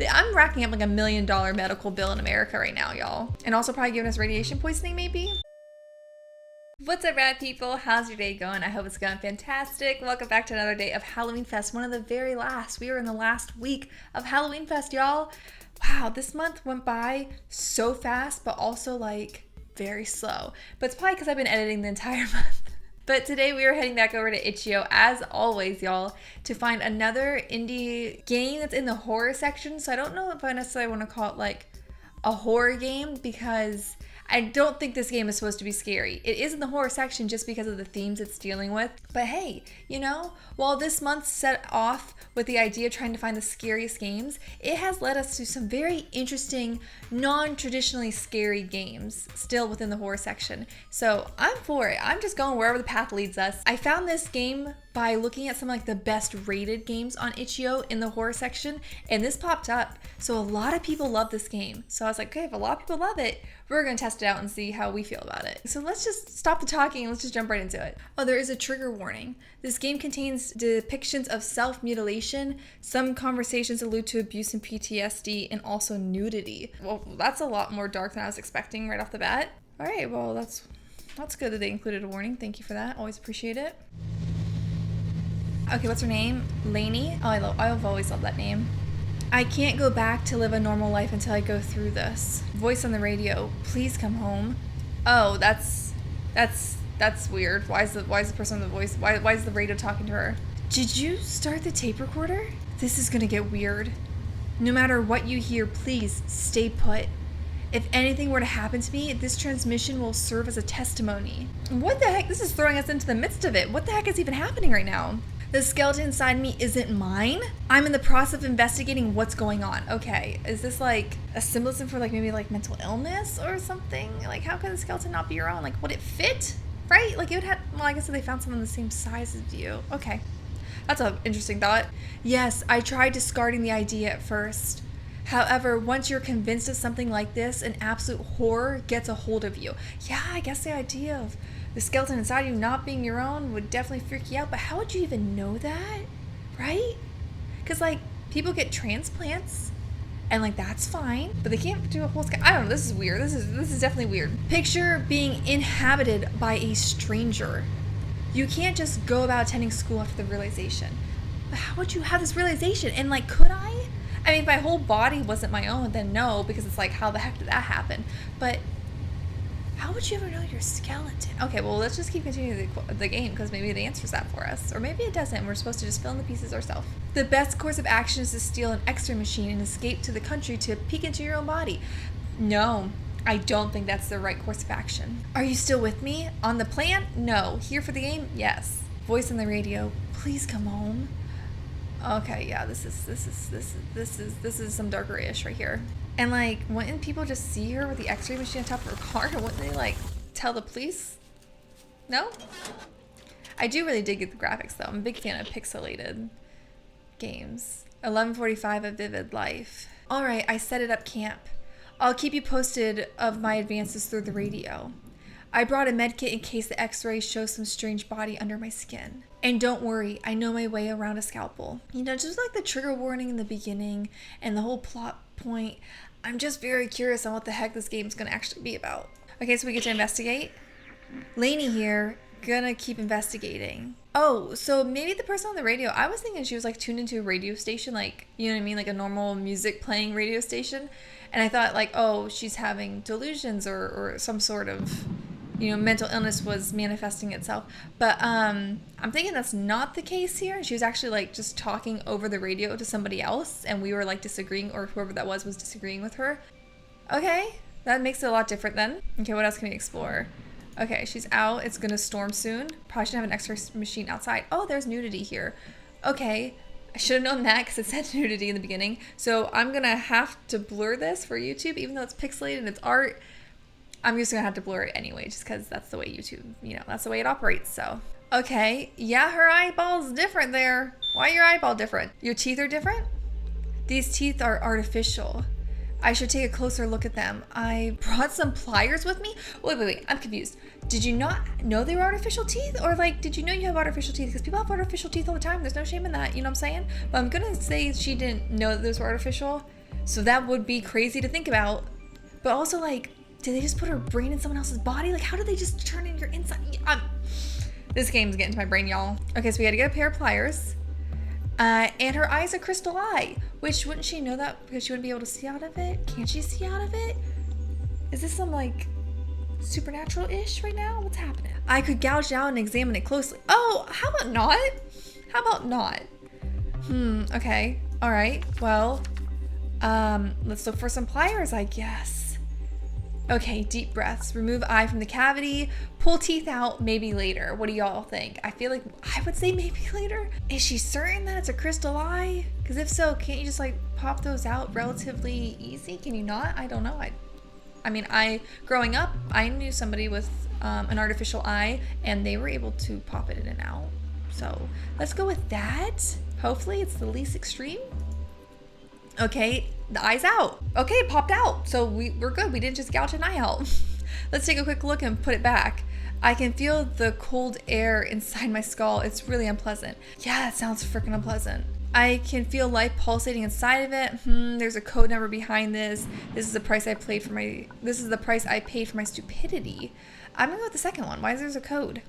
I'm racking up like $1 million medical bill in America right now, y'all. And also probably giving us radiation poisoning, maybe? What's up, rad people? How's your day going? I hope it's going fantastic. Welcome back to another day of Halloween Fest. One of the very last. We were in the last week of Halloween Fest, y'all. Wow, this month went by so fast, but also like very slow. But it's probably because I've been editing the entire month. But today we are heading back over to Itchio, as always, y'all, to find another indie game that's in the horror section. So I don't know if I necessarily want to call it like a horror game, because I don't think this game is supposed to be scary. It is in the horror section just because of the themes it's dealing with. But hey, you know, while this month set off with the idea of trying to find the scariest games, it has led us to some very interesting, non-traditionally scary games still within the horror section. So I'm for it. I'm just going wherever the path leads us. I found this game by looking at some like the best rated games on Itchio in the horror section, and this popped up. So a lot of people love this game. So I was like, okay, if a lot of people love it, we're gonna test it out and see how we feel about it. So let's just stop the talking and let's just jump right into it. Oh, there is a trigger warning. This game contains depictions of self-mutilation. Some conversations allude to abuse and PTSD, and also nudity. Well, that's a lot more dark than I was expecting right off the bat. All right, well, that's good that they included a warning. Thank you for that. Always appreciate it. Okay, what's her name? Lainey? Oh, I've always loved that name. I can't go back to live a normal life until I go through this. Voice on the radio, please come home. Oh, that's weird. Why is the person on the voice? Why is the radio talking to her? Did you start the tape recorder? This is gonna get weird. No matter what you hear, please stay put. If anything were to happen to me, this transmission will serve as a testimony. What the heck? This is throwing us into the midst of it. What the heck is even happening right now? The skeleton inside me isn't mine. I'm in the process of investigating what's going on. Okay, is this like a symbolism for like maybe like mental illness or something? Like, how could the skeleton not be your own? Like, would it fit? Right? Like, it would have, well, I guess if they found someone the same size as you. Okay, that's an interesting thought. Yes, I tried discarding the idea at first. However, once you're convinced of something like this, an absolute horror gets a hold of you. Yeah, I guess the idea of the skeleton inside you not being your own would definitely freak you out, but how would you even know that, right? Because like, people get transplants and like, that's fine, but they can't do a whole I don't know, this is weird. This is definitely weird. Picture being inhabited by a stranger. You can't just go about attending school after the realization. But how would you have this realization? And like, could I mean, if my whole body wasn't my own, then no, because it's like, how the heck did that happen? But how would you ever know you're a skeleton? Okay, well, let's just keep continuing the game, because maybe it answers that for us. Or maybe it doesn't. We're supposed to just fill in the pieces ourselves. The best course of action is to steal an x-ray machine and escape to the country to peek into your own body. No, I don't think that's the right course of action. Are you still with me? On the plan? No. Here for the game? Yes. Voice on the radio, please come home. Okay, yeah, this is some darker-ish right here. And like, wouldn't people just see her with the x-ray machine on top of her car? Wouldn't they like tell the police? No? I do really dig the graphics though. I'm a big fan of pixelated games. 11:45 of Vivid Life. All right, I set it up camp. I'll keep you posted of my advances through the radio. I brought a medkit in case the x-ray shows some strange body under my skin. And don't worry, I know my way around a scalpel. You know, just like the trigger warning in the beginning and the whole plot point, I'm just very curious on what the heck this game's gonna actually be about. Okay, so we get to investigate. Lainey here, gonna keep investigating. Oh, so maybe the person on the radio, I was thinking she was like tuned into a radio station, like, you know what I mean? Like a normal music playing radio station. And I thought like, oh, she's having delusions or some sort of, you know, mental illness was manifesting itself. But I'm thinking that's not the case here. She was actually like just talking over the radio to somebody else, and we were like disagreeing, or whoever that was disagreeing with her. Okay, that makes it a lot different then. Okay, what else can we explore? Okay, she's out. It's gonna storm soon. Probably should have an x-ray machine outside. Oh, there's nudity here. Okay, I should have known that because it said nudity in the beginning. So I'm gonna have to blur this for YouTube, even though it's pixelated and it's art. I'm just gonna have to blur it anyway, just because that's the way YouTube, you know, that's the way it operates. So, okay, yeah, her eyeball's different there. Why your eyeball different? Your teeth are different? These teeth are artificial. I should take a closer look at them. I brought some pliers with me. Wait, I'm confused. Did you not know they were artificial teeth? Or like, did you know you have artificial teeth? Because people have artificial teeth all the time. There's no shame in that, you know what I'm saying? But I'm gonna say she didn't know that those were artificial. So that would be crazy to think about. But also, like, did they just put her brain in someone else's body? Like, how did they just turn in your inside? This game's getting to my brain, y'all. Okay, so we had to get a pair of pliers. And her eye's a crystal eye, which wouldn't she know that because she wouldn't be able to see out of it? Can't she see out of it? Is this some like supernatural-ish right now? What's happening? I could gouge it out and examine it closely. Oh, how about not? How about not? Okay. All right. Well, let's look for some pliers, I guess. Okay, deep breaths. Remove eye from the cavity. Pull teeth out, maybe later. What do y'all think? I feel like I would say maybe later. Is she certain that it's a crystal eye? Because if so, can't you just like pop those out relatively easy? Can you not? I don't know. I mean, growing up, I knew somebody with an artificial eye and they were able to pop it in and out. So let's go with that. Hopefully it's the least extreme. Okay, the eye's out. Okay, it popped out. So we're good. We didn't just gouge an eye out. Let's take a quick look and put it back. I can feel the cold air inside my skull. It's really unpleasant. Yeah, that sounds freaking unpleasant. I can feel life pulsating inside of it. There's a code number behind this. This is the price I paid for my stupidity. I'm gonna go with the second one. Why is there a code?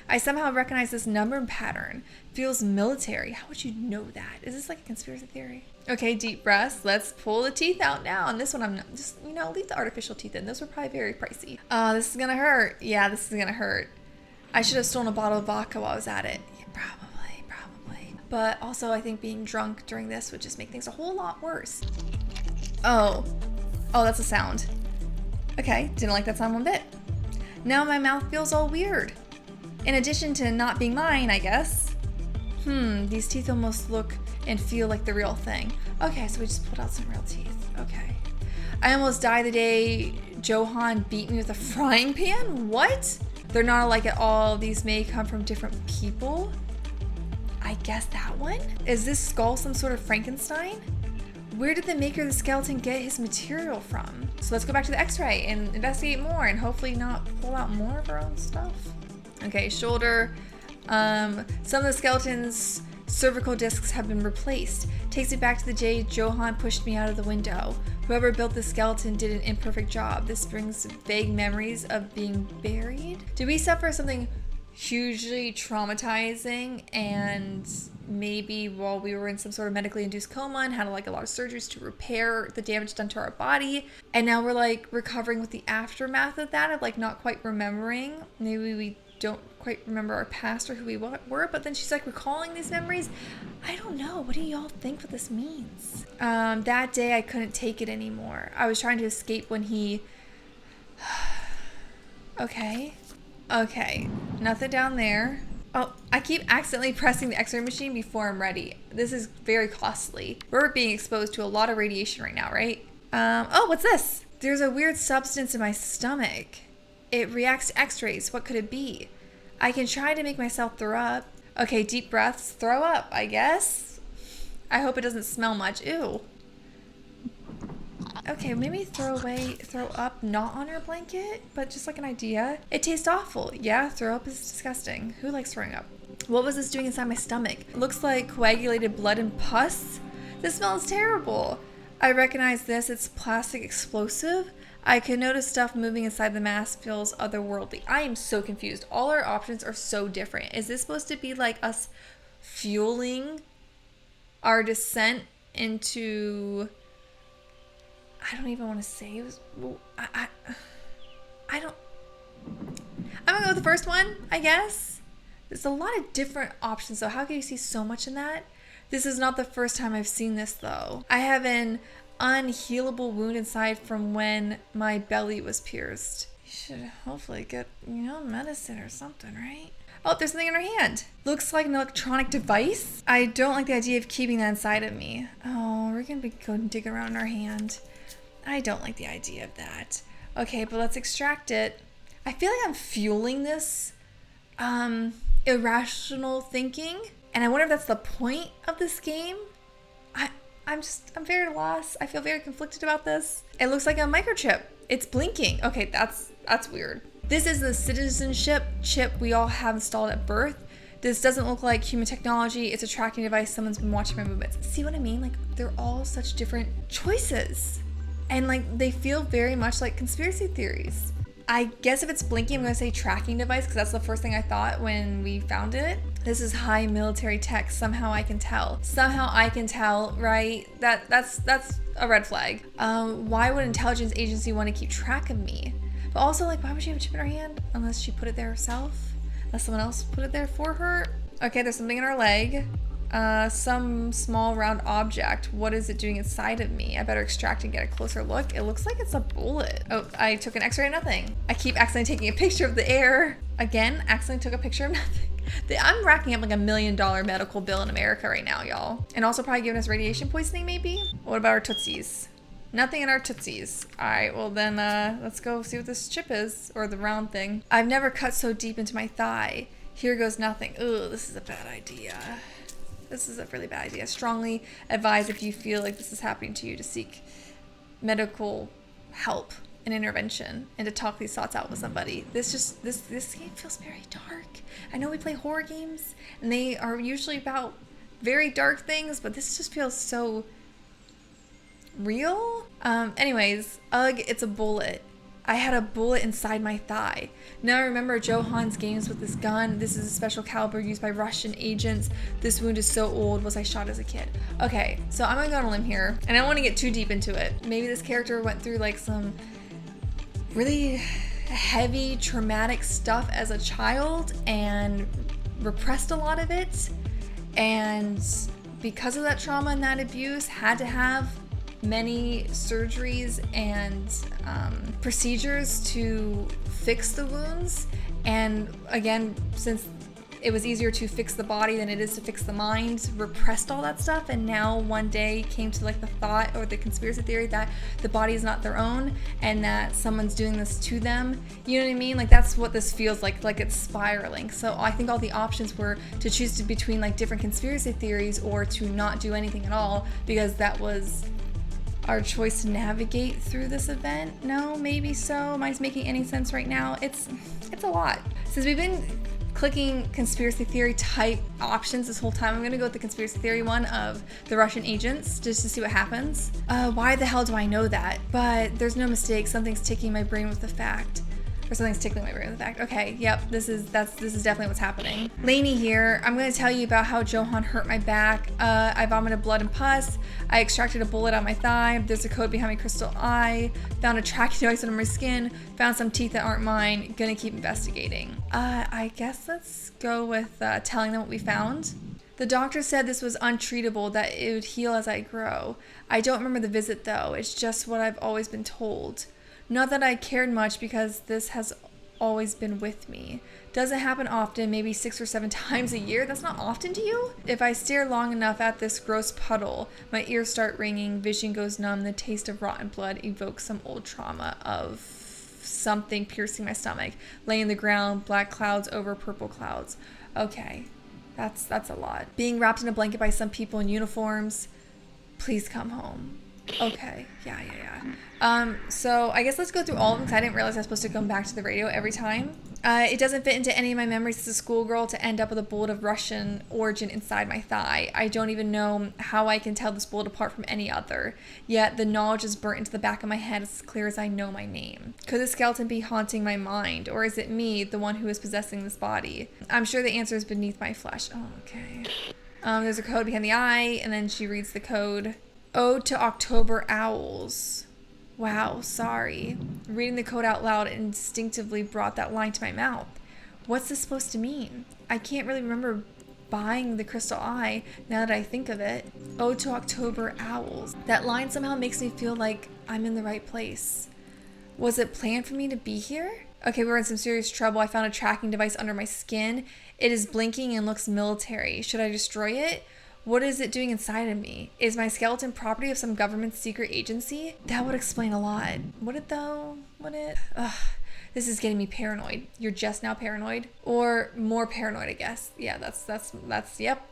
I somehow recognize this number and pattern. Feels military. How would you know that? Is this like a conspiracy theory? Okay, deep breaths. Let's pull the teeth out now. And this one, I'm not, just, leave the artificial teeth in. Those were probably very pricey. This is gonna hurt. Yeah, this is gonna hurt. I should have stolen a bottle of vodka while I was at it. Yeah, probably. But also, I think being drunk during this would just make things a whole lot worse. Oh, that's a sound. Okay, didn't like that sound one bit. Now my mouth feels all weird. In addition to not being mine, I guess. These teeth almost look and feel like the real thing. Okay, so we just pulled out some real teeth. Okay. I almost died the day Johan beat me with a frying pan? What? They're not alike at all. These may come from different people. I guess that one? Is this skull some sort of Frankenstein? Where did the maker of the skeleton get his material from? So let's go back to the x-ray and investigate more and hopefully not pull out more of our own stuff. Okay, shoulder. Some of the skeleton's cervical discs have been replaced. Takes me back to the day Johan pushed me out of the window. Whoever built the skeleton did an imperfect job. This brings vague memories of being buried. Did we suffer something hugely traumatizing and maybe while we were in some sort of medically induced coma and had like a lot of surgeries to repair the damage done to our body, and now we're like recovering with the aftermath of that, of like not quite remembering. Maybe we don't quite remember our past or who we were, but then she's like recalling these memories. I don't know. What do y'all think what this means? That day I couldn't take it anymore. I was trying to escape when he... Okay, nothing down there. Oh, I keep accidentally pressing the x-ray machine before I'm ready. This is very costly. We're being exposed to a lot of radiation right now, right? Oh, what's this? There's a weird substance in my stomach. It reacts to x-rays. What could it be? I can try to make myself throw up. Okay, deep breaths. Throw up, I guess. I hope it doesn't smell much. Ew. Okay, maybe throw up not on her blanket, but just like an idea. It tastes awful. Yeah, throw up is disgusting. Who likes throwing up? What was this doing inside my stomach? It looks like coagulated blood and pus. This smells terrible. I recognize this. It's plastic explosive. I can notice stuff moving inside the mass feels otherworldly. I am so confused. All our options are so different. Is this supposed to be like us fueling our descent into... I don't even want to say it was... I don't... I'm gonna go with the first one, I guess. There's a lot of different options, so how can you see so much in that? This is not the first time I've seen this, though. I have an unhealable wound inside from when my belly was pierced. You should hopefully get, medicine or something, right? Oh, there's something in her hand. Looks like an electronic device. I don't like the idea of keeping that inside of me. Oh, we're gonna be going digging around in our hand. I don't like the idea of that. Okay, but let's extract it. I feel like I'm fueling this irrational thinking, and I wonder if that's the point of this game. I'm very lost. I feel very conflicted about this. It looks like a microchip. It's blinking. Okay, that's weird. This is the citizenship chip we all have installed at birth. This doesn't look like human technology. It's a tracking device. Someone's been watching my movements. See what I mean? Like, they're all such different choices. And like, they feel very much like conspiracy theories. I guess if it's blinking, I'm gonna say tracking device, because that's the first thing I thought when we found it. This is high military tech. Somehow I can tell. Somehow I can tell, right? That's a red flag. Why would an intelligence agency want to keep track of me? But also, like, why would she have a chip in her hand? Unless she put it there herself? Unless someone else put it there for her? Okay, there's something in her leg. Some small round object. What is it doing inside of me? I better extract and get a closer look. It looks like it's a bullet. Oh, I took an x-ray, nothing. I keep accidentally taking a picture of the air. Again, accidentally took a picture of nothing. I'm racking up like $1 million medical bill in America right now, y'all. And also probably giving us radiation poisoning, maybe? What about our Tootsies? Nothing in our Tootsies. All right, well then let's go see what this chip is, or the round thing. I've never cut so deep into my thigh. Here goes nothing. Ooh, this is a bad idea. This is a really bad idea. Strongly advise, if you feel like this is happening to you, to seek medical help and intervention, and to talk these thoughts out with somebody. This game feels very dark. I know we play horror games and they are usually about very dark things, but this just feels so real. Anyways, ugh, it's a bullet. I had a bullet inside my thigh. Now I remember Johan's games with this gun. This is a special caliber used by Russian agents. This wound is so old. Was I shot as a kid? Okay, so I'm gonna go on a limb here, and I don't want to get too deep into it. Maybe this character went through like some really heavy traumatic stuff as a child and repressed a lot of it, and because of that trauma and that abuse had to have many surgeries and procedures to fix the wounds. And again, since it was easier to fix the body than it is to fix the mind, repressed all that stuff, and now one day came to like the thought or the conspiracy theory that the body is not their own and that someone's doing this to them. You know what I mean? Like, that's what this feels like it's spiraling. So I think all the options were to choose between like different conspiracy theories or to not do anything at all, because that was our choice to navigate through this event. No, maybe so. Am I making any sense right now? It's a lot. Since we've been clicking conspiracy theory type options this whole time, I'm gonna go with the conspiracy theory one of the Russian agents, just to see what happens. Why the hell do I know that? But there's no mistake, something's ticking my brain with the fact. Or something's tickling my brain with the fact. Okay, yep, this is definitely what's happening. Lainey here. I'm gonna tell you about how Johan hurt my back. I vomited blood and pus. I extracted a bullet out of my thigh. There's a code behind my crystal eye. Found a tracking device under my skin. Found some teeth that aren't mine. Gonna keep investigating. I guess let's go with telling them what we found. The doctor said this was untreatable, that it would heal as I grow. I don't remember the visit though. It's just what I've always been told. Not that I cared much, because this has always been with me. Doesn't happen often, maybe 6 or 7 times a year. That's not often to you? If I stare long enough at this gross puddle, my ears start ringing, vision goes numb, the taste of rotten blood evokes some old trauma of something piercing my stomach. Lay in the ground, black clouds over purple clouds. Okay, that's a lot. Being wrapped in a blanket by some people in uniforms. Please come home. Okay, yeah. So I guess let's go through all of them, because I didn't realize I was supposed to come back to the radio every time. It doesn't fit into any of my memories as a schoolgirl to end up with a bullet of Russian origin inside my thigh. I don't even know how I can tell this bullet apart from any other. Yet the knowledge is burnt into the back of my head as clear as I know my name. Could the skeleton be haunting my mind, or is it me, the one who is possessing this body? I'm sure the answer is beneath my flesh. Oh, okay. There's a code behind the eye, and then she reads the code. Ode to October Owls. Wow, sorry. Reading the code out loud instinctively brought that line to my mouth. What's this supposed to mean? I can't really remember buying the crystal eye now that I think of it. Ode to October Owls. That line somehow makes me feel like I'm in the right place. Was it planned for me to be here? Okay, we're in some serious trouble. I found a tracking device under my skin. It is blinking and looks military. Should I destroy it? What is it doing inside of me? Is my skeleton property of some government secret agency? That would explain a lot. Would it though? Would it? Ugh. This is getting me paranoid. You're just now paranoid, or more paranoid, I guess. Yeah, that's yep.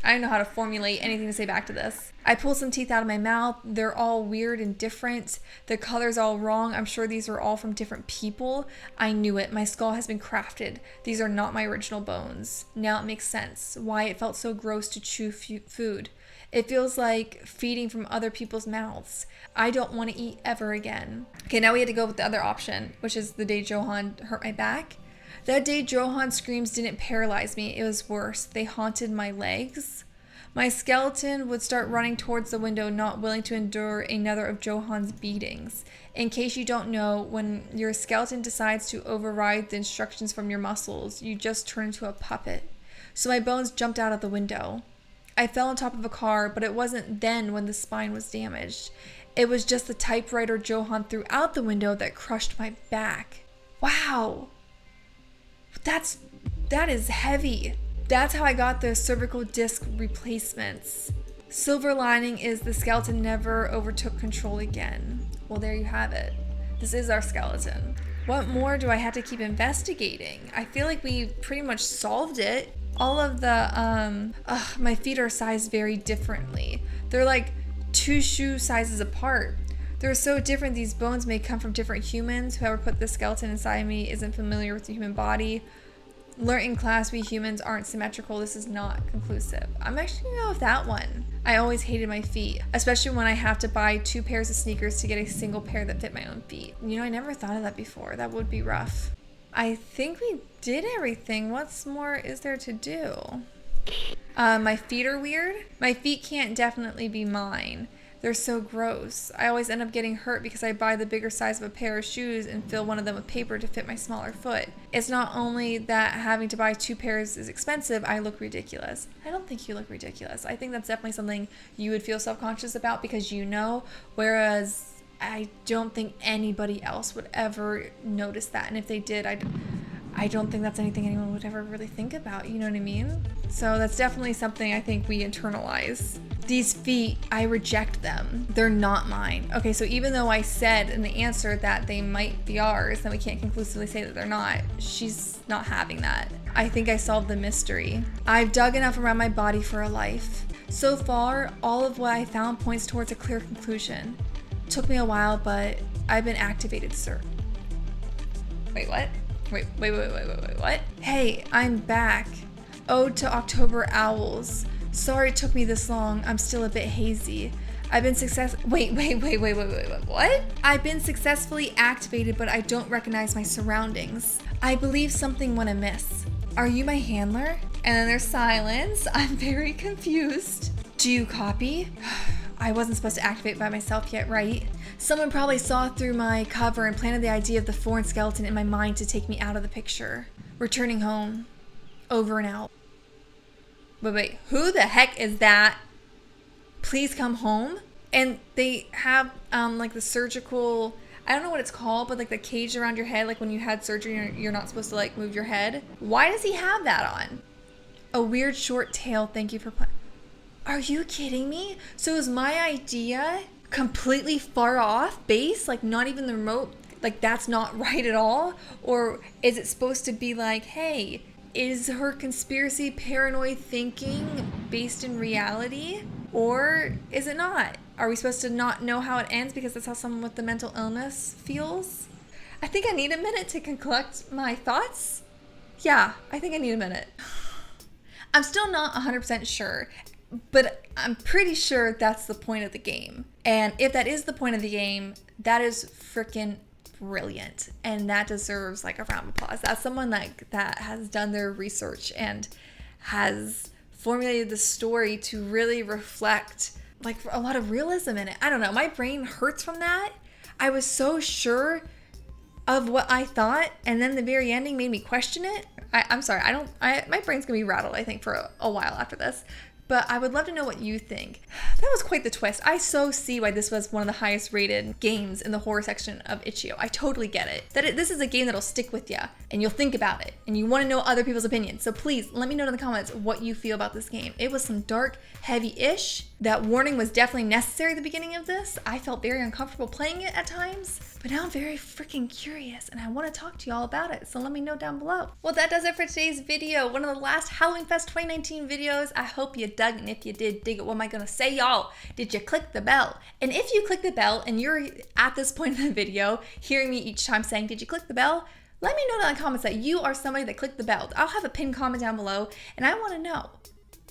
I don't know how to formulate anything to say back to this. I pulled some teeth out of my mouth. They're all weird and different. The color's all wrong. I'm sure these were all from different people. I knew it. My skull has been crafted. These are not my original bones. Now it makes sense why it felt so gross to chew food. It feels like feeding from other people's mouths. I don't want to eat ever again. Okay, now we had to go with the other option, which is the day Johan hurt my back. That day, Johan's screams didn't paralyze me. It was worse. They haunted my legs. My skeleton would start running towards the window, not willing to endure another of Johan's beatings. In case you don't know, when your skeleton decides to override the instructions from your muscles, you just turn into a puppet. So my bones jumped out of the window. I fell on top of a car, but it wasn't then when the spine was damaged. It was just the typewriter Johan threw out the window that crushed my back. Wow. That is heavy. That's how I got the cervical disc replacements. Silver lining is the skeleton never overtook control again. Well, there you have it. This is our skeleton. What more do I have to keep investigating? I feel like we pretty much solved it. All of the, my feet are sized very differently. They're like 2 shoe sizes apart. They're so different. These bones may come from different humans. Whoever put the skeleton inside me isn't familiar with the human body. Learned in class we humans aren't symmetrical. This is not conclusive. I'm actually gonna go with that one. I always hated my feet, especially when I have to buy 2 pairs of sneakers to get a single pair that fit my own feet. You know, I never thought of that before. That would be rough. I think we did everything. What's more is there to do? My feet are weird. My feet can't definitely be mine. They're so gross. I always end up getting hurt because I buy the bigger size of a pair of shoes and fill one of them with paper to fit my smaller foot. It's not only that having to buy 2 pairs is expensive, I look ridiculous. I don't think you look ridiculous. I think that's definitely something you would feel self-conscious about because you know, whereas I don't think anybody else would ever notice that. And if they did, I don't think that's anything anyone would ever really think about. You know what I mean? So that's definitely something I think we internalize. These feet, I reject them. They're not mine. Okay, so even though I said in the answer that they might be ours, then we can't conclusively say that they're not. She's not having that. I think I solved the mystery. I've dug enough around my body for a life. So far, all of what I found points towards a clear conclusion. Took me a while, but I've been activated, sir. Wait, what? Wait, what? Hey, I'm back. Ode to October Owls. Sorry it took me this long. I'm still a bit hazy. I've been Wait, what? I've been successfully activated, but I don't recognize my surroundings. I believe something went amiss. Are you my handler? And then there's silence. I'm very confused. Do you copy? I wasn't supposed to activate by myself yet, right? Someone probably saw through my cover and planted the idea of the foreign skeleton in my mind to take me out of the picture. Returning home. Over and out. Wait, who the heck is that? Please come home? And they have like the surgical, I don't know what it's called, but like the cage around your head, like when you had surgery, you're not supposed to like move your head. Why does he have that on? A weird short tail, thank you for playing. Are you kidding me? So is my idea completely far off base? Like not even the remote, like that's not right at all? Or is it supposed to be like, hey, is her conspiracy paranoid thinking based in reality? Or is it not? Are we supposed to not know how it ends because that's how someone with the mental illness feels? I think I need a minute to collect my thoughts. Yeah, I think I need a minute. I'm still not 100% sure, but I'm pretty sure that's the point of the game. And if that is the point of the game, that is freaking brilliant. And that deserves like a round of applause. That's someone like that has done their research and has formulated the story to really reflect like a lot of realism in it. I don't know. My brain hurts from that. I was so sure of what I thought, and then the very ending made me question it. I'm sorry. My brain's gonna be rattled, I think, for a while after this. but I would love to know what you think. That was quite the twist. I so see why this was one of the highest rated games in the horror section of Itchio. I totally get it. This is a game that'll stick with you, and you'll think about it, and you want to know other people's opinions. So please let me know in the comments what you feel about this game. It was some dark, heavy-ish. That warning was definitely necessary at the beginning of this. I felt very uncomfortable playing it at times, but now I'm very freaking curious, and I want to talk to y'all about it, so let me know down below. Well, that does it for today's video. One of the last Halloween Fest 2019 videos. I hope you dug, and if you did dig it, what am I gonna say, y'all? Did you click the bell? And if you click the bell and you're at this point in the video hearing me each time saying, did you click the bell? Let me know down in the comments that you are somebody that clicked the bell. I'll have a pinned comment down below, and I want to know.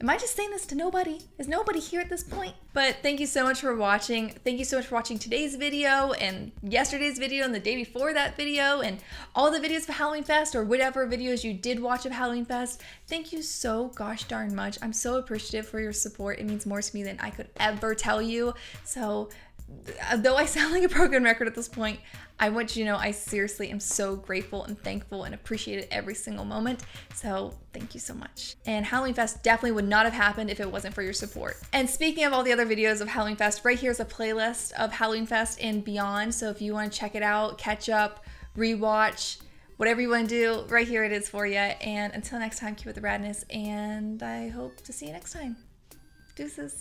Am I just saying this to nobody? Is nobody here at this point? But thank you so much for watching. Thank you so much for watching today's video and yesterday's video and the day before that video and all the videos of Halloween Fest or whatever videos you did watch of Halloween Fest. Thank you so gosh darn much. I'm so appreciative for your support. It means more to me than I could ever tell you. So though I sound like a broken record at this point, I want you to know I seriously am so grateful and thankful and appreciate it every single moment. So thank you so much. And Halloween Fest definitely would not have happened if it wasn't for your support. And speaking of all the other videos of Halloween Fest, right here is a playlist of Halloween Fest and beyond. So if you want to check it out, catch up, rewatch, whatever you want to do, right here it is for you. And until next time, keep with the radness, and I hope to see you next time. Deuces.